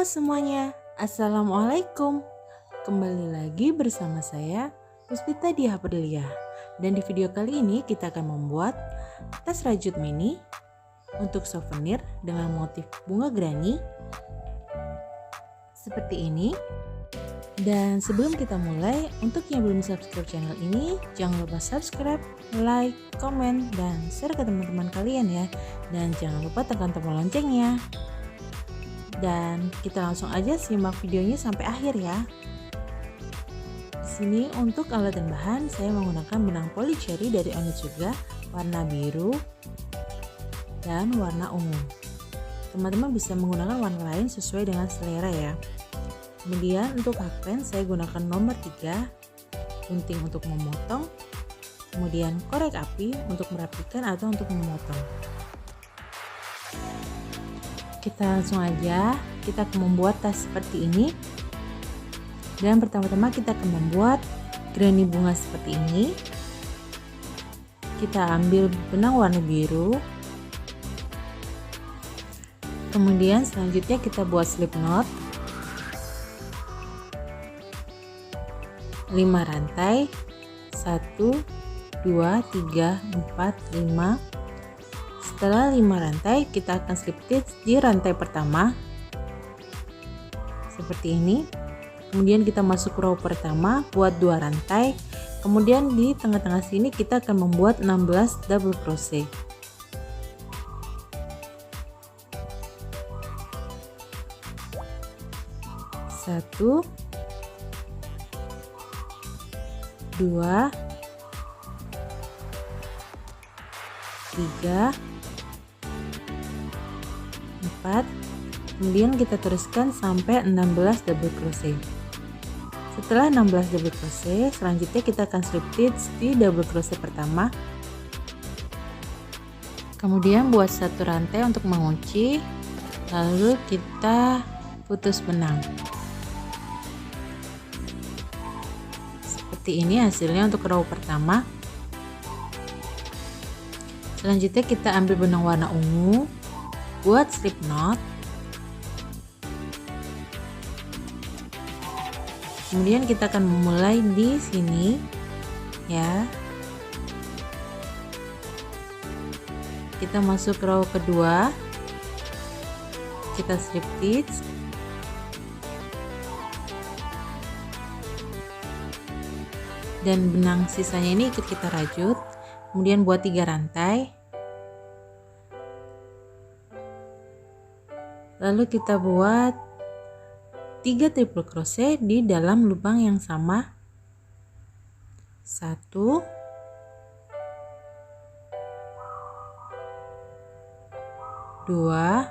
semuanya, Assalamualaikum. Kembali lagi bersama saya, Puspita Diapedelia. Dan di video kali ini kita akan membuat tas rajut mini untuk souvenir dengan motif bunga granny seperti ini. Dan sebelum kita mulai, untuk yang belum subscribe channel ini, jangan lupa subscribe, like, komen, dan share ke teman-teman kalian ya. Dan jangan lupa tekan tombol loncengnya. Dan kita langsung aja simak videonya sampai akhir ya. Di sini untuk alat dan bahan saya menggunakan benang poli cherry dari Onitsuga warna biru dan warna ungu. Teman-teman bisa menggunakan warna lain sesuai dengan selera ya. Kemudian untuk hakpen saya gunakan nomor 3, gunting untuk memotong, kemudian korek api untuk merapikan atau untuk memotong. Kita langsung aja, kita akan membuat tas seperti ini. Dan pertama-tama kita akan membuat granny bunga seperti ini. Kita ambil benang warna biru. Kemudian selanjutnya kita buat slip knot 5 rantai, 1 2 3 4 5. Setelah 5 rantai, kita akan slip stitch di rantai pertama seperti ini. Kemudian kita masuk row pertama buat 2 rantai. Kemudian di tengah-tengah sini kita akan membuat 16 double crochet. Satu, 2, 3, 4, kemudian kita teruskan sampai 16 double crochet. Setelah 16 double crochet, selanjutnya kita akan slip stitch di double crochet pertama. Kemudian buat satu rantai untuk mengunci, lalu kita putus benang. Seperti ini hasilnya untuk row pertama. Selanjutnya kita ambil benang warna ungu buat slip knot. Kemudian kita akan memulai di sini ya. Kita masuk row kedua. Kita slip stitch. Dan benang sisanya ini ikut kita rajut. Kemudian buat 3 rantai. Lalu kita buat 3 triple crochet di dalam lubang yang sama. 1, 2,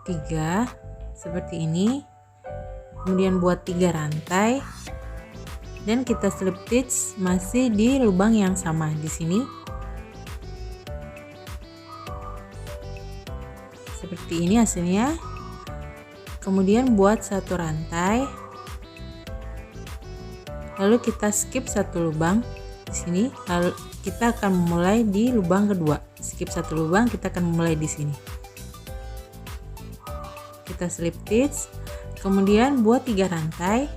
3 seperti ini. Kemudian buat 3 rantai. Dan kita slip stitch masih di lubang yang sama di sini. Seperti ini hasilnya. Kemudian buat satu rantai. Lalu kita skip satu lubang di sini. Lalu kita akan memulai di lubang kedua. Skip satu lubang, kita akan memulai di sini. Kita slip stitch. Kemudian buat 3 rantai.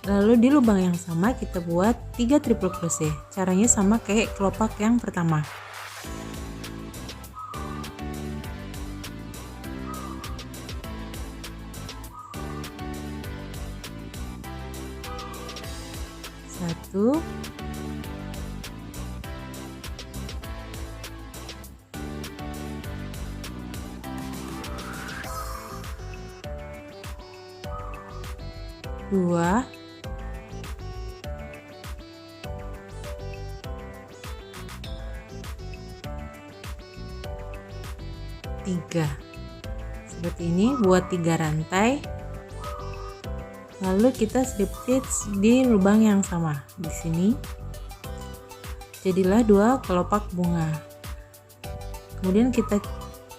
Lalu di lubang yang sama kita buat 3 triple crochet. Caranya sama kayak kelopak yang pertama. Satu, dua, 3. Seperti ini, buat 3 rantai. Lalu kita slip stitch di lubang yang sama di sini. Jadilah 2 kelopak bunga. Kemudian kita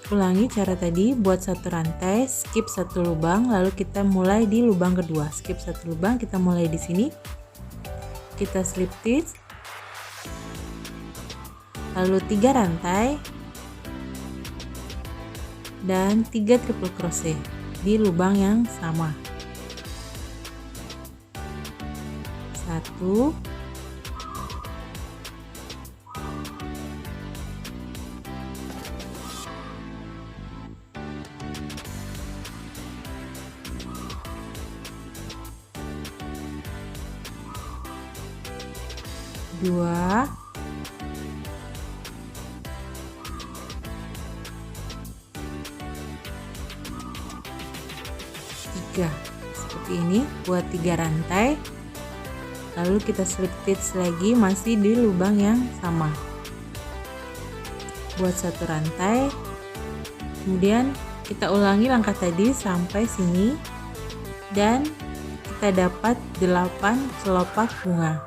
ulangi cara tadi, buat satu rantai, skip satu lubang, lalu kita mulai di lubang kedua. Skip satu lubang, kita mulai di sini. kita slip stitch, lalu 3 rantai dan 3 triple crochet di lubang yang sama. 1, 2, 3. Seperti ini, buat 3 rantai, lalu kita slip stitch lagi masih di lubang yang sama, buat 1 rantai, kemudian kita ulangi langkah tadi sampai sini dan kita dapat 8 kelopak bunga.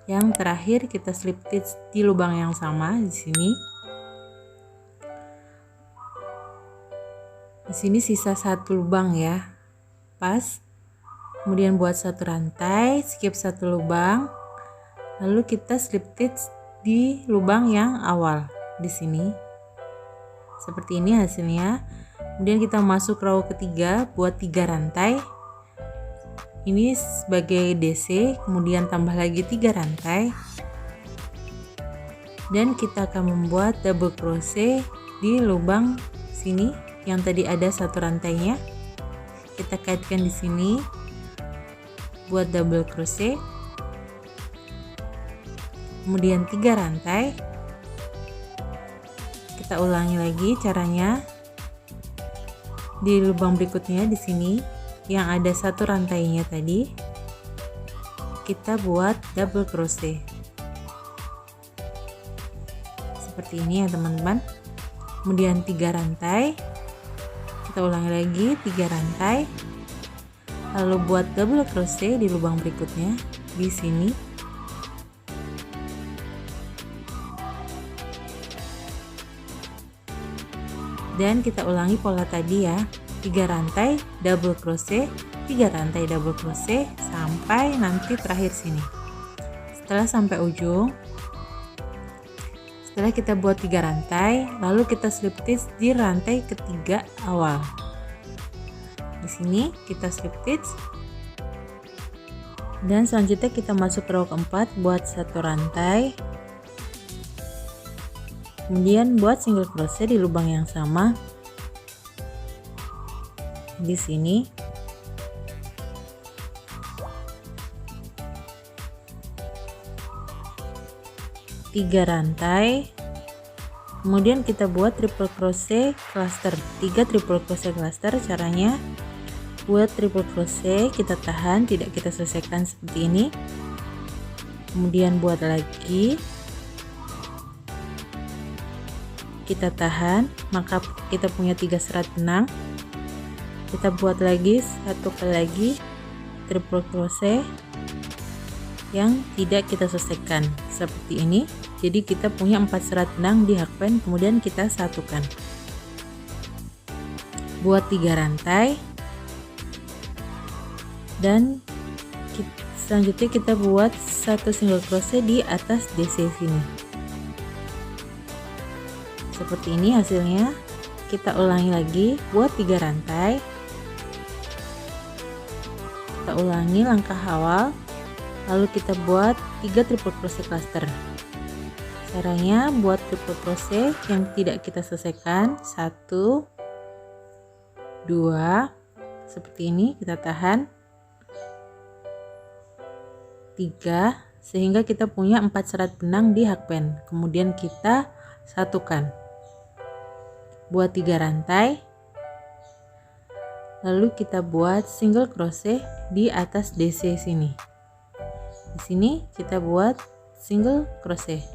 Yang terakhir kita slip stitch di lubang yang sama di sini. Di sini sisa 1 lubang ya, pas. Kemudian buat 1 rantai, skip 1 lubang, lalu kita slip stitch di lubang yang awal di sini. Seperti ini hasilnya. Kemudian kita masuk row ketiga, buat 3 rantai. Ini sebagai DC, kemudian tambah lagi 3 rantai. Dan kita akan membuat double crochet di lubang sini yang tadi ada 1 rantainya. Kita kaitkan di sini buat double crochet. Kemudian 3 rantai. Kita ulangi lagi caranya. Di lubang berikutnya di sini yang ada 1 rantainya tadi, kita buat double crochet seperti ini ya teman-teman. Kemudian 3 rantai, kita ulangi lagi 3 rantai, lalu buat double crochet di lubang berikutnya di sini. Dan kita ulangi pola tadi ya, 3 rantai double crochet, 3 rantai double crochet sampai nanti terakhir sini. Setelah sampai ujung, setelah kita buat 3 rantai, lalu kita slip stitch di rantai ketiga awal. Di sini kita slip stitch dan selanjutnya kita masuk ke row keempat, buat 1 rantai, kemudian buat single crochet di lubang yang sama di sini. Tiga rantai, kemudian kita buat triple crochet cluster, 3 triple crochet cluster. Caranya buat triple crochet kita tahan, tidak kita selesaikan seperti ini, kemudian buat lagi, kita tahan, maka kita punya 3 serat benang. Kita buat lagi 1 kali lagi triple crochet yang tidak kita selesaikan seperti ini. Jadi kita punya 4 serat benang di hakpen, kemudian kita satukan. Buat 3 rantai dan selanjutnya kita buat 1 single crochet di atas DC sini. Seperti ini hasilnya. Kita ulangi lagi, buat 3 rantai. Kita ulangi langkah awal, lalu kita buat 3 triple crochet cluster. Caranya buat triple crochet yang tidak kita selesaikan, 1, 2, seperti ini, kita tahan, 3, sehingga kita punya 4 serat benang di hakpen, kemudian kita satukan. Buat 3 rantai, lalu kita buat single crochet di atas DC sini. Di sini kita buat single crochet.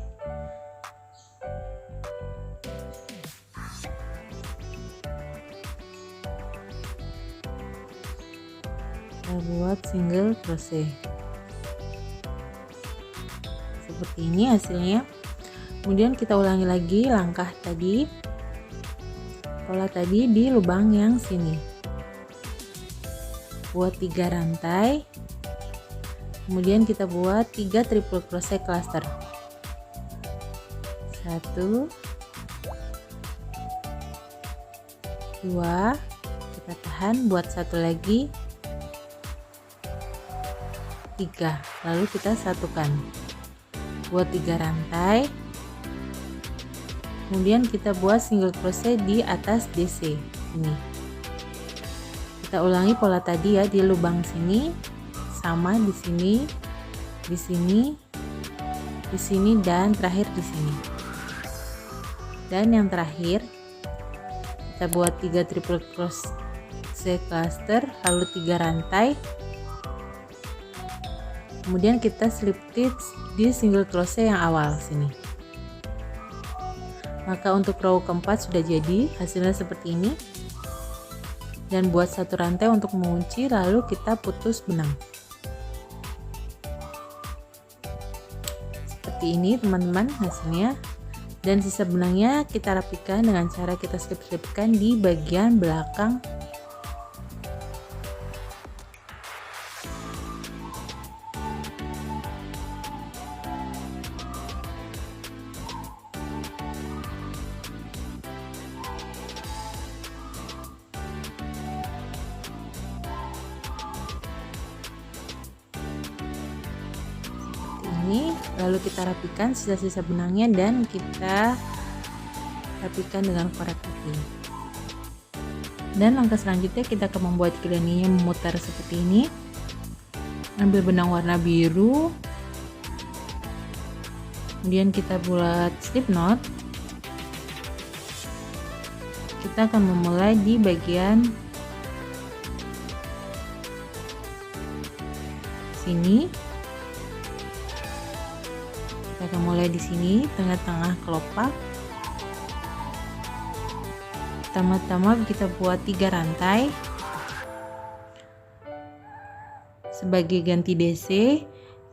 Kita buat single crochet. Seperti ini hasilnya. Kemudian kita ulangi lagi langkah tadi, pola tadi di lubang yang sini. Buat 3 rantai, Kemudian kita buat 3 triple crochet cluster. 1 2, kita tahan, buat satu lagi, 3, lalu kita satukan, buat 3 rantai. Kemudian kita buat single crochet di atas DC ini. Kita ulangi pola tadi ya, di lubang sini sama, di sini, di sini, di sini, dan terakhir di sini. Dan yang terakhir kita buat 3 triple crochet cluster, lalu 3 rantai. Kemudian kita slip stitch di single crochet yang awal sini. Maka untuk row keempat sudah jadi, hasilnya seperti ini. Dan buat satu rantai untuk mengunci, lalu kita putus benang. Seperti ini teman-teman hasilnya. Dan sisa benangnya kita rapikan dengan cara kita slip-slipkan di bagian belakang. Ini lalu kita rapikan sisa-sisa benangnya dan kita rapikan dengan korek putih. Dan langkah selanjutnya kita akan membuat grannynya memutar seperti ini. Ambil benang warna biru, kemudian kita buat slip knot. Kita akan memulai di bagian sini. Kita akan mulai di sini, tengah-tengah kelopak. Pertama-tama kita buat 3 rantai sebagai ganti DC,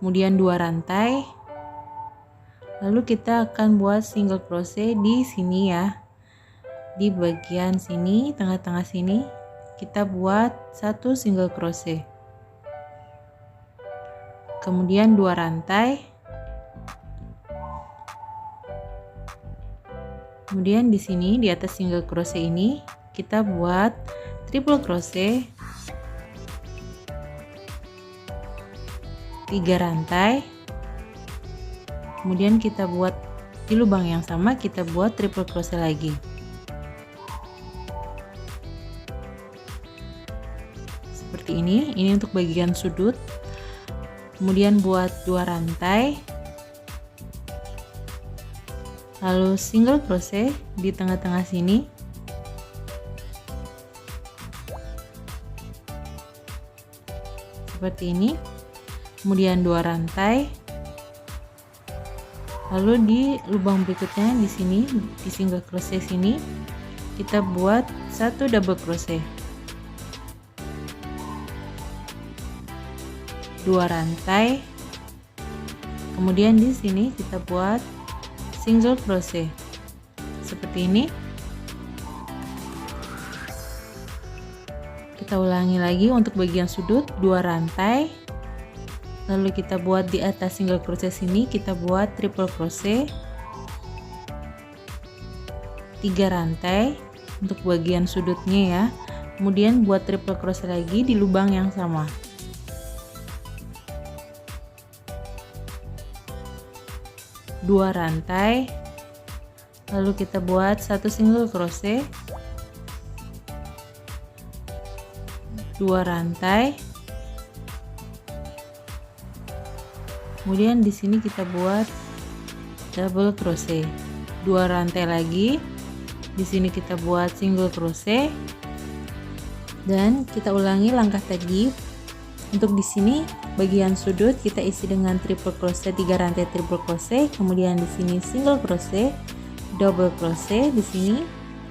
kemudian 2 rantai. Lalu kita akan buat single crochet di sini ya. Di bagian sini, tengah-tengah sini, kita buat 1 single crochet. Kemudian 2 rantai. Kemudian di sini di atas single crochet ini kita buat triple crochet, 3 rantai. Kemudian kita buat di lubang yang sama, kita buat triple crochet lagi. Seperti ini untuk bagian sudut. Kemudian buat 2 rantai. Lalu single crochet di tengah-tengah sini. Seperti ini. Kemudian 2 rantai. Lalu di lubang berikutnya di sini, di single crochet sini, kita buat 1 double crochet. 2 rantai. Kemudian di sini kita buat single crochet seperti ini. Kita ulangi lagi untuk bagian sudut, 2 rantai. Lalu kita buat di atas single crochet sini, kita buat triple crochet, 3 rantai untuk bagian sudutnya ya. Kemudian buat triple crochet lagi di lubang yang sama. Dua rantai, lalu kita buat 1 single crochet, 2 rantai. Kemudian di sini kita buat double crochet, 2 rantai lagi. Di sini kita buat single crochet dan kita ulangi langkah tadi. Untuk di sini bagian sudut kita isi dengan triple crochet, 3 rantai triple crochet, kemudian di sini single crochet, double crochet di sini,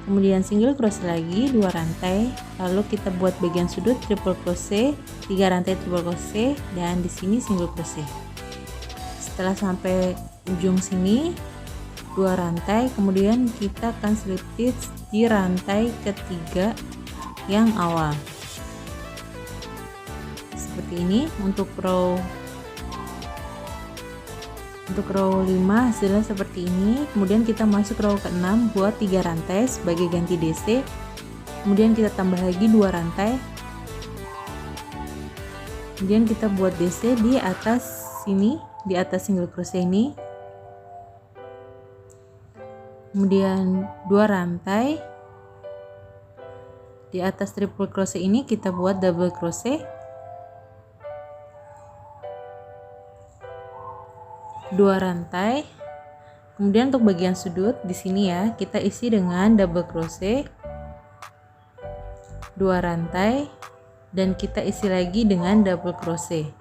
kemudian single crochet lagi 2 rantai, lalu kita buat bagian sudut triple crochet, 3 rantai triple crochet, dan di sini single crochet. Setelah sampai ujung sini 2 rantai, kemudian kita akan slip stitch di rantai ketiga yang awal. Seperti ini untuk row Untuk row 5 hasilnya seperti ini. Kemudian kita masuk row ke-6 buat 3 rantai sebagai ganti DC. Kemudian kita tambah lagi 2 rantai. Kemudian kita buat DC di atas sini, di atas single crochet ini. Kemudian 2 rantai. Di atas triple crochet ini kita buat double crochet. 2 rantai. Kemudian untuk bagian sudut di sini ya, kita isi dengan double crochet, 2 rantai, dan kita isi lagi dengan double crochet,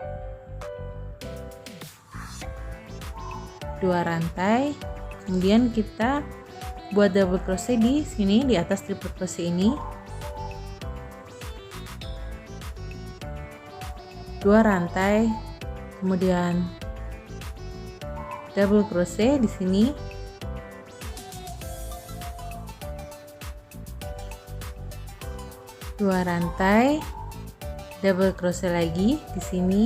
2 rantai. Kemudian kita buat double crochet di sini di atas triple crochet ini, 2 rantai. Kemudian double crochet di sini, 2 rantai, double crochet lagi di sini,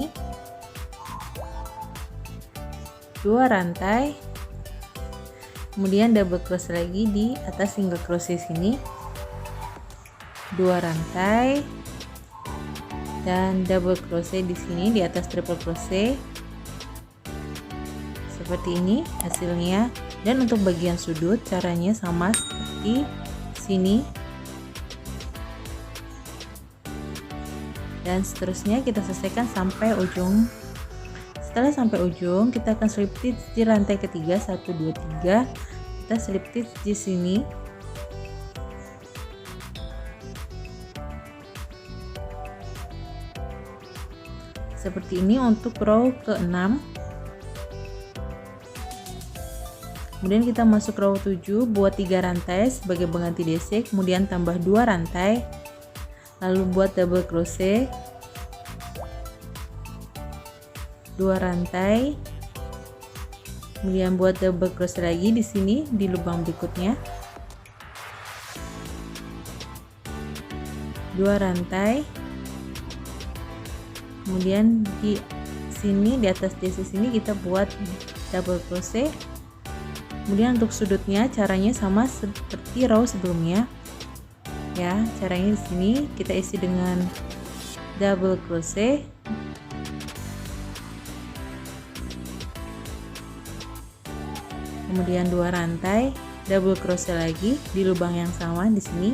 2 rantai, kemudian double crochet lagi di atas single crochet sini, 2 rantai, dan double crochet di sini di atas triple crochet. Seperti ini hasilnya. Dan untuk bagian sudut caranya sama seperti sini, dan seterusnya kita selesaikan sampai ujung. Setelah sampai ujung kita akan slip stitch di rantai ketiga, 1 2 3. Kita slip stitch di sini, seperti ini untuk row ke-6. Kemudian kita masuk row 7 buat 3 rantai sebagai pengganti DC, kemudian tambah 2 rantai, lalu buat double crochet, 2 rantai, kemudian buat double crochet lagi di sini di lubang berikutnya, 2 rantai, kemudian di sini di atas DC sini kita buat double crochet. Kemudian untuk sudutnya caranya sama seperti row sebelumnya ya. Caranya di sini kita isi dengan double crochet, kemudian 2 rantai, double crochet lagi di lubang yang sama di sini,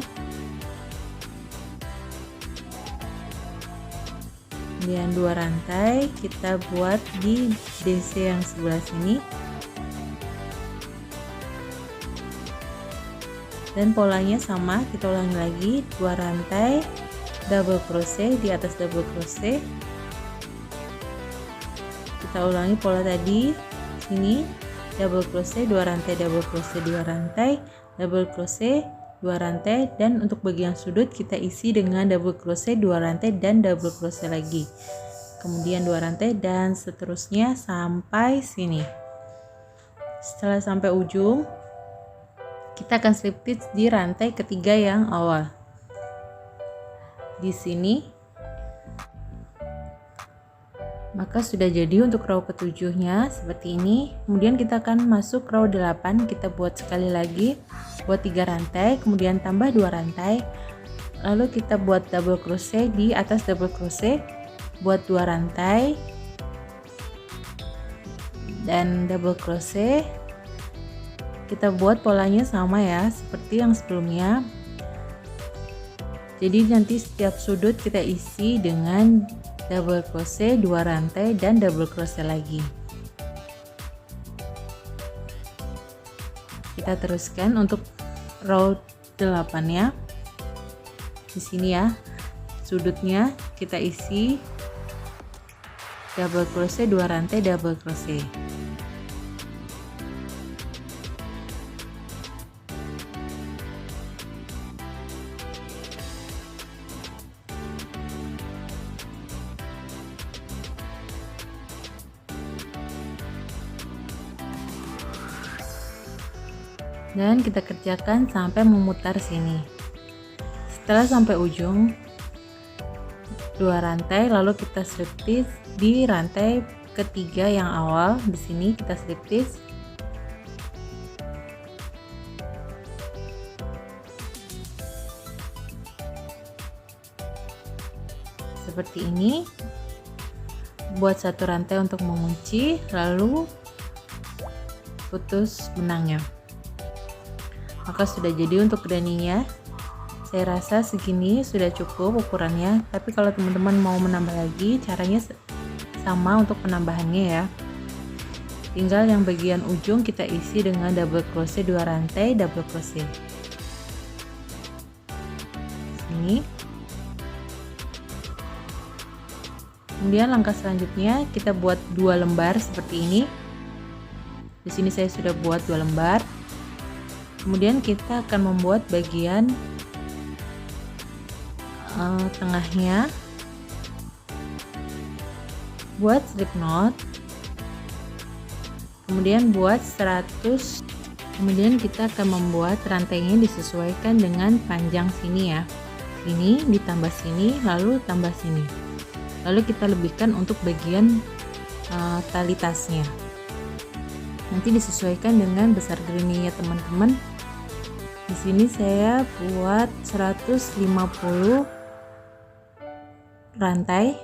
kemudian 2 rantai, kita buat di DC yang sebelah sini, dan polanya sama, kita ulangi lagi, 2 rantai, double crochet di atas double crochet. Kita ulangi pola tadi, sini double crochet, 2 rantai, double crochet, 2 rantai, double crochet, 2 rantai, dan untuk bagian sudut kita isi dengan double crochet, 2 rantai, dan double crochet lagi, kemudian 2 rantai, dan seterusnya sampai sini. Setelah sampai ujung kita akan slip stitch di rantai ketiga yang awal di sini. Maka sudah jadi untuk row ketujuhnya seperti ini. Kemudian kita akan masuk row 8, kita buat sekali lagi, buat 3 rantai, kemudian tambah 2 rantai, lalu kita buat double crochet di atas double crochet, buat 2 rantai dan double crochet. Kita buat polanya sama ya seperti yang sebelumnya, jadi nanti setiap sudut kita isi dengan double crochet, 2 rantai, dan double crochet lagi. Kita teruskan untuk row 8 ya. Di sini ya, sudutnya kita isi double crochet, 2 rantai, double crochet. Dan kita kerjakan sampai memutar sini. Setelah sampai ujung, 2 rantai, lalu kita slip stitch di rantai ketiga yang awal. Di sini kita slip stitch. Seperti ini. Buat satu rantai untuk mengunci, lalu putus benangnya. Maka sudah jadi untuk keranjangnya. Saya rasa segini sudah cukup ukurannya, tapi kalau teman-teman mau menambah lagi, caranya sama untuk penambahannya ya. Tinggal yang bagian ujung kita isi dengan double crochet 2 rantai double crochet. Sini. Kemudian langkah selanjutnya kita buat 2 lembar seperti ini. Di sini saya sudah buat 2 lembar. Kemudian kita akan membuat bagian tengahnya. Buat slip knot. Kemudian buat 100. Kemudian kita akan membuat rantainya disesuaikan dengan panjang sini ya. Ini ditambah sini, lalu tambah sini. Lalu kita lebihkan untuk bagian tali tasnya. Nanti disesuaikan dengan besar geraningnya teman-teman. Di sini saya buat 150 rantai,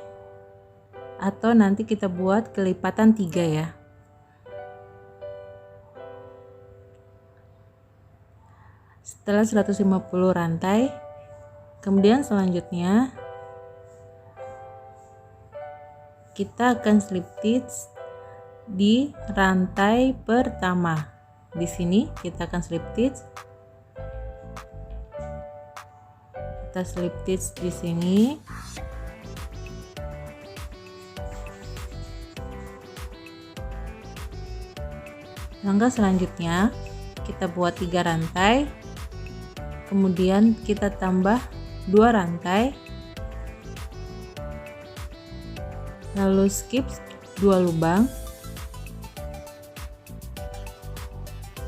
atau nanti kita buat kelipatan 3 ya. Setelah 150 rantai, kemudian selanjutnya kita akan slip stitch di rantai pertama. Di sini kita akan slip stitch. Kita slip stitch di sini. Langkah selanjutnya kita buat 3 rantai. Kemudian kita tambah 2 rantai. Lalu skip 2 lubang.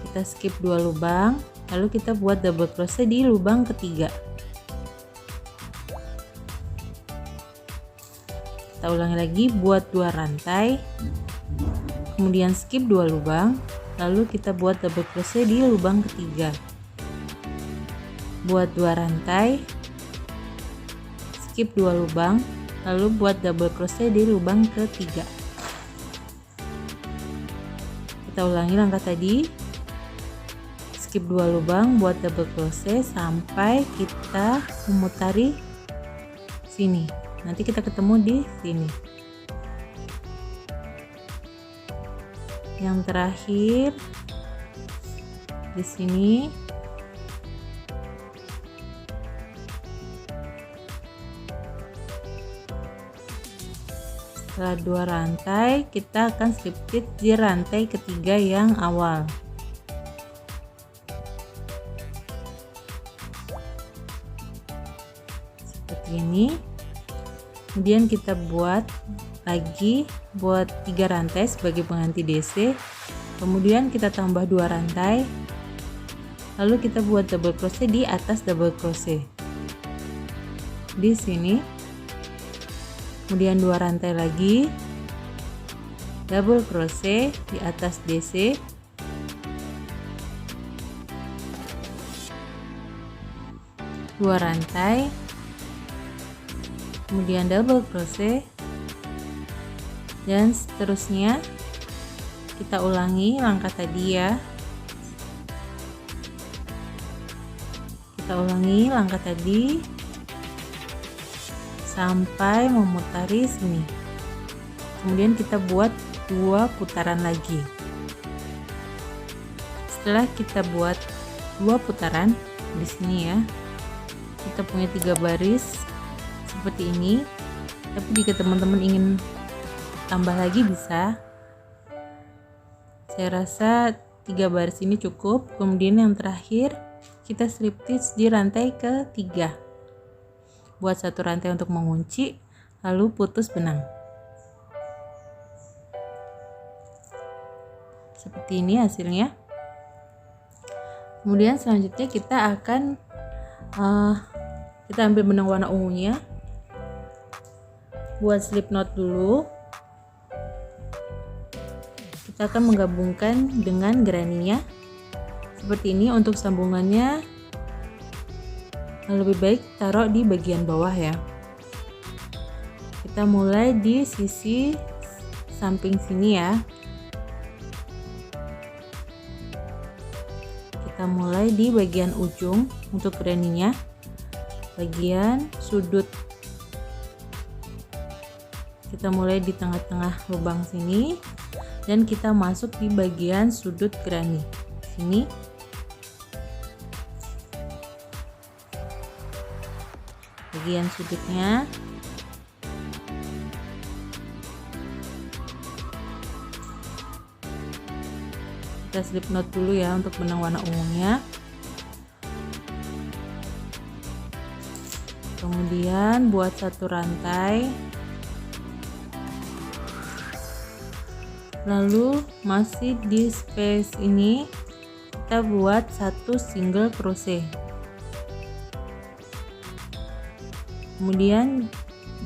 Kita skip 2 lubang, lalu kita buat double crochet di lubang ketiga. Kita ulangi lagi, buat 2 rantai, kemudian skip 2 lubang, lalu kita buat double crochet di lubang ketiga. Buat 2 rantai, skip 2 lubang, lalu buat double crochet di lubang ketiga. Kita ulangi langkah tadi, skip 2 lubang, buat double crochet sampai kita memutari sini. Nanti kita ketemu di sini. Yang terakhir di sini. Setelah 2 rantai, kita akan slip stitch di rantai ketiga yang awal. Seperti ini. Kemudian kita buat lagi, buat 3 rantai sebagai pengganti DC. Kemudian kita tambah 2 rantai. Lalu kita buat double crochet di atas double crochet. Di sini. Kemudian 2 rantai lagi, double crochet di atas DC, dua rantai, kemudian double crochet, dan seterusnya. Kita ulangi langkah tadi ya. Kita ulangi langkah tadi sampai memutari sini. Kemudian kita buat 2 putaran lagi. Setelah kita buat 2 putaran di sini ya, kita punya 3 baris seperti ini. Tapi jika teman-teman ingin tambah lagi bisa. Saya rasa 3 baris ini cukup. Kemudian yang terakhir kita slip stitch di rantai ketiga. Buat 1 rantai untuk mengunci, lalu putus benang. Seperti ini hasilnya. Kemudian selanjutnya kita akan kita ambil benang warna ungunya. Buat slip knot dulu. kita akan menggabungkan dengan granny-nya seperti ini. Untuk sambungannya lebih baik taruh di bagian bawah ya. Kita mulai di sisi samping sini ya. Kita mulai di bagian ujung untuk granny-nya, bagian sudut. Kita mulai di tengah-tengah lubang sini dan kita masuk di bagian sudut granny sini. Bagian sudutnya. Kita slip knot dulu ya untuk benang warna ungunya. Kemudian buat satu rantai. Lalu masih di space ini kita buat satu single crochet. Kemudian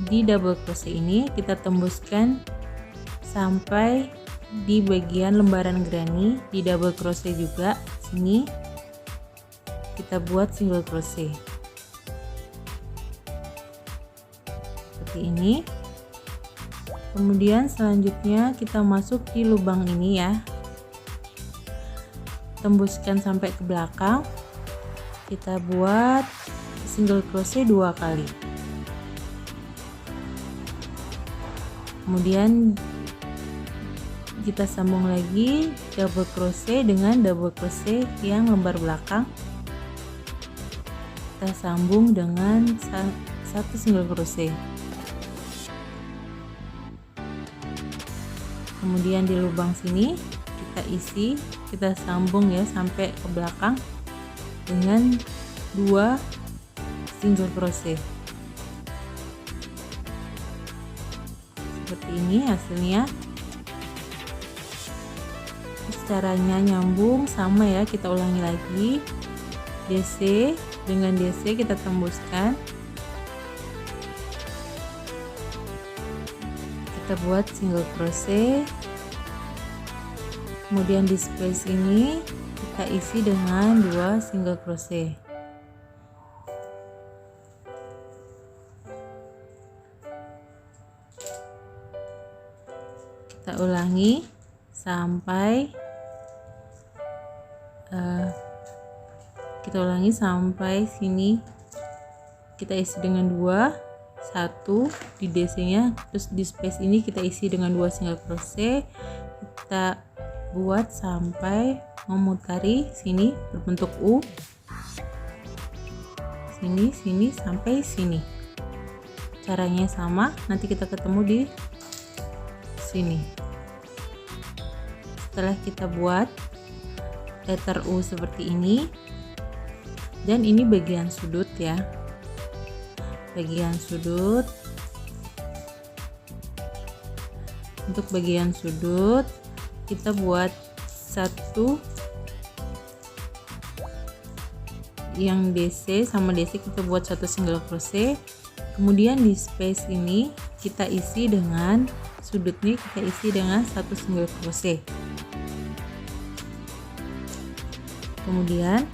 di double crochet ini kita tembuskan sampai di bagian lembaran granny, di double crochet juga sini kita buat single crochet seperti ini. Kemudian selanjutnya kita masuk di lubang ini ya, tembuskan sampai ke belakang, kita buat single crochet 2 kali. Kemudian kita sambung lagi double crochet dengan double crochet yang lembar belakang, kita sambung dengan satu single crochet. Kemudian di lubang sini kita isi, kita sambung ya sampai ke belakang dengan 2 single crochet seperti ini hasilnya. Caranya nyambung sama ya, kita ulangi lagi. DC dengan DC kita tembuskan, kita buat single crochet. Kemudian di space ini kita isi dengan 2 single crochet. Kita ulangi sampai sini, kita isi dengan 2, 1 di DC nya, terus di space ini kita isi dengan 2 single crochet. Kita buat sampai memutari sini berbentuk U, sini sampai sini. Caranya sama, nanti kita ketemu di sini. Setelah kita buat letter U seperti ini, dan ini bagian sudut ya, bagian sudut. Untuk bagian sudut kita buat satu yang DC sama DC, kita buat satu single crochet. Kemudian di space ini kita isi dengan sudutnya, kita isi dengan satu single crochet. Kemudian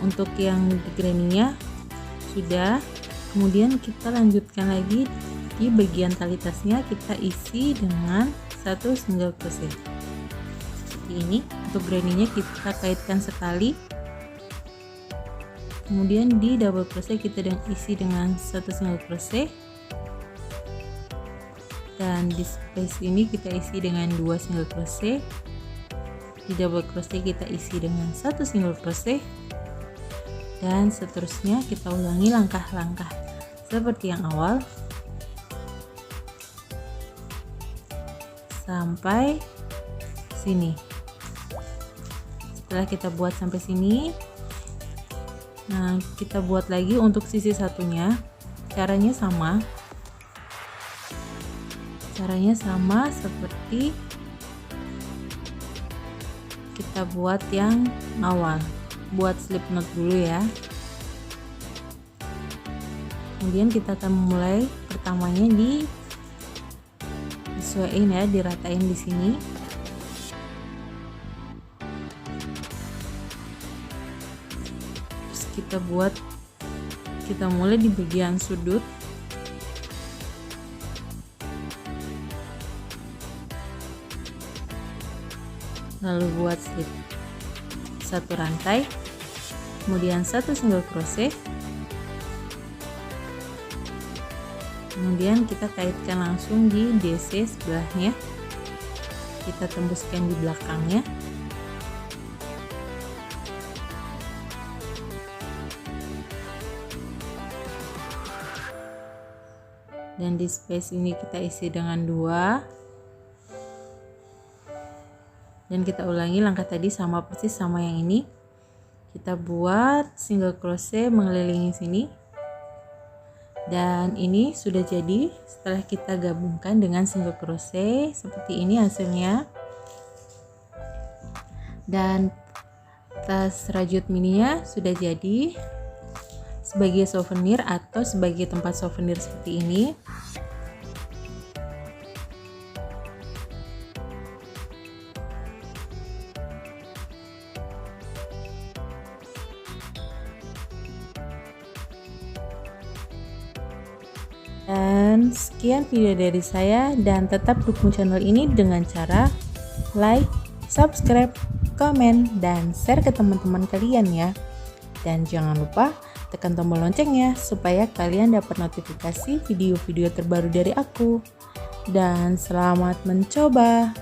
untuk yang di granny-nya sudah. Kemudian kita lanjutkan lagi di bagian tali tasnya, kita isi dengan satu single crochet seperti ini. Untuk granny-nya kita kaitkan sekali, kemudian di double crochet kita isi dengan satu single crochet, dan di space ini kita isi dengan 2 single crochet. Di double crochet kita isi dengan satu single crochet, dan seterusnya kita ulangi langkah-langkah seperti yang awal sampai sini. Setelah kita buat sampai sini, nah kita buat lagi untuk sisi satunya. Caranya sama seperti kita buat yang awal. Buat slip knot dulu ya. Kemudian kita akan mulai pertamanya disesuaiin ya, diratain di sini. kita mulai di bagian sudut. Lalu buat slip 1 rantai, kemudian 1 single crochet, kemudian kita kaitkan langsung di DC sebelahnya, kita tembuskan di belakangnya, dan di space ini kita isi dengan 2, dan kita ulangi langkah tadi sama persis sama yang ini. Kita buat single crochet mengelilingi sini, dan ini sudah jadi setelah kita gabungkan dengan single crochet. Seperti ini hasilnya, dan tas rajut mininya sudah jadi sebagai souvenir atau sebagai tempat souvenir seperti ini. Dan sekian video dari saya, dan tetap dukung channel ini dengan cara like, subscribe, komen, dan share ke teman-teman kalian ya. Dan jangan lupa tekan tombol loncengnya supaya kalian dapat notifikasi video-video terbaru dari aku. Dan selamat mencoba.